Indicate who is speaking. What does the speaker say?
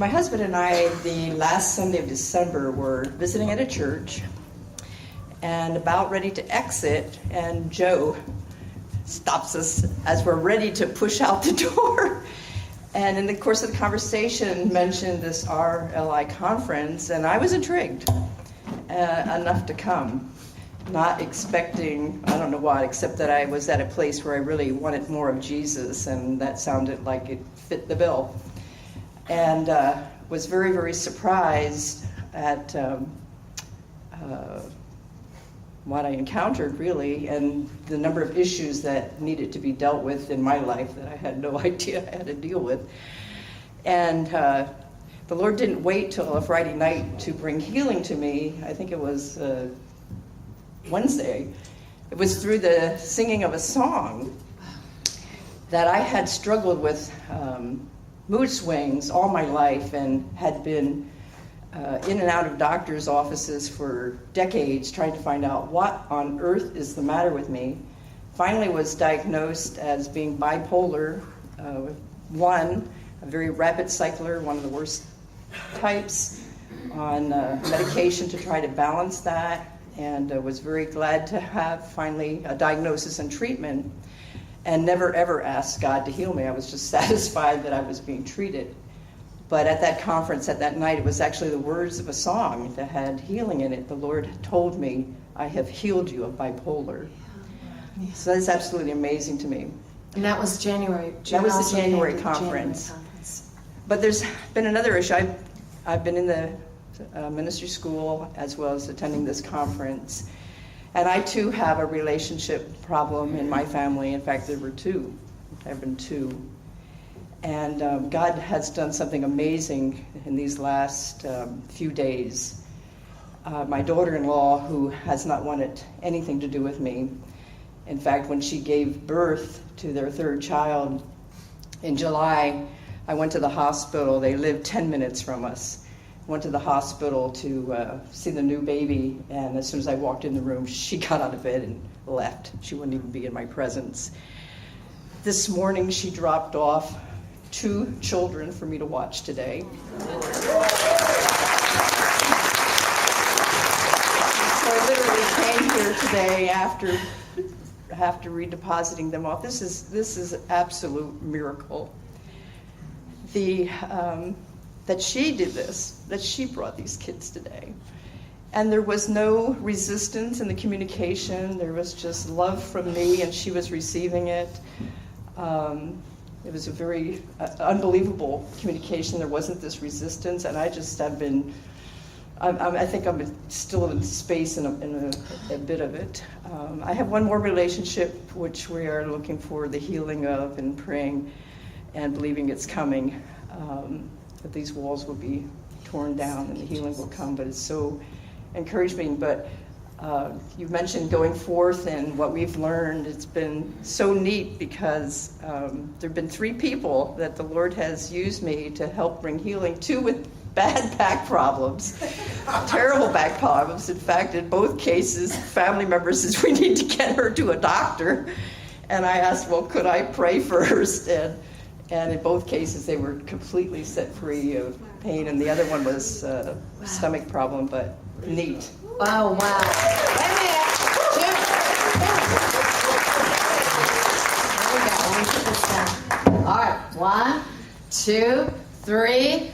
Speaker 1: My husband and I, the last Sunday of December, were visiting at a church and about ready to exit, and Joe stops us as we're ready to push out the door. And in the course of the conversation, mentioned this RLI conference, and I was intrigued enough to come, not expecting, I don't know what, except that I was at a place where I really wanted more of Jesus, and that sounded like it fit the bill. And was very, very surprised at what I encountered, really, and the number of issues that needed to be dealt with in my life that I had no idea I had to deal with. And the Lord didn't wait till a Friday night to bring healing to me. I think it was Wednesday. It was through the singing of a song that I had struggled with mood swings all my life and had been in and out of doctors' offices for decades trying to find out what on earth is the matter with me. Finally was diagnosed as being bipolar 1, a very rapid cycler, one of the worst types, on medication to try to balance that, and was very glad to have finally a diagnosis and treatment, and never ever asked God to heal me. I was just satisfied that I was being treated. But at that conference, at that night, it was actually the words of a song that had healing in it. The Lord told me, I have healed you of bipolar. Yeah. So that's absolutely amazing to me.
Speaker 2: And that was January.
Speaker 1: That was the January conference. But there's been another issue. I've been in the ministry school as well as attending this conference. And I, too, have a relationship problem in my family. In fact, there were two. There have been two. And God has done something amazing in these last few days. My daughter-in-law, who has not wanted anything to do with me, in fact, when she gave birth to their third child in July, I went to the hospital. They lived 10 minutes from us. Went to the hospital to see the new baby, and as soon as I walked in the room, she got out of bed and left. She wouldn't even be in my presence. This morning, she dropped off 2 children for me to watch today. So I literally came here today after redepositing them off. This is an absolute miracle. That she did this, that she brought these kids today. And there was no resistance in the communication. There was just love from me, and she was receiving it. It was a very unbelievable communication. There wasn't this resistance, and I just have been, I think I'm still in space in a bit of it. I have one more relationship which we are looking for the healing of and praying and believing it's coming. That these walls will be torn down and the healing will come, but it's so encouraging. But you mentioned going forth and what we've learned. It's been so neat because there have been 3 people that the Lord has used me to help bring healing, 2 with bad back problems, terrible back problems. In fact, in both cases, family members says, we need to get her to a doctor. And I asked, well, could I pray first? And in both cases, they were completely set free of pain. And the other one was a stomach problem, but neat.
Speaker 2: Oh, wow. Wait a minute. There we go. Let me put this down. All right. 1, 2, 3.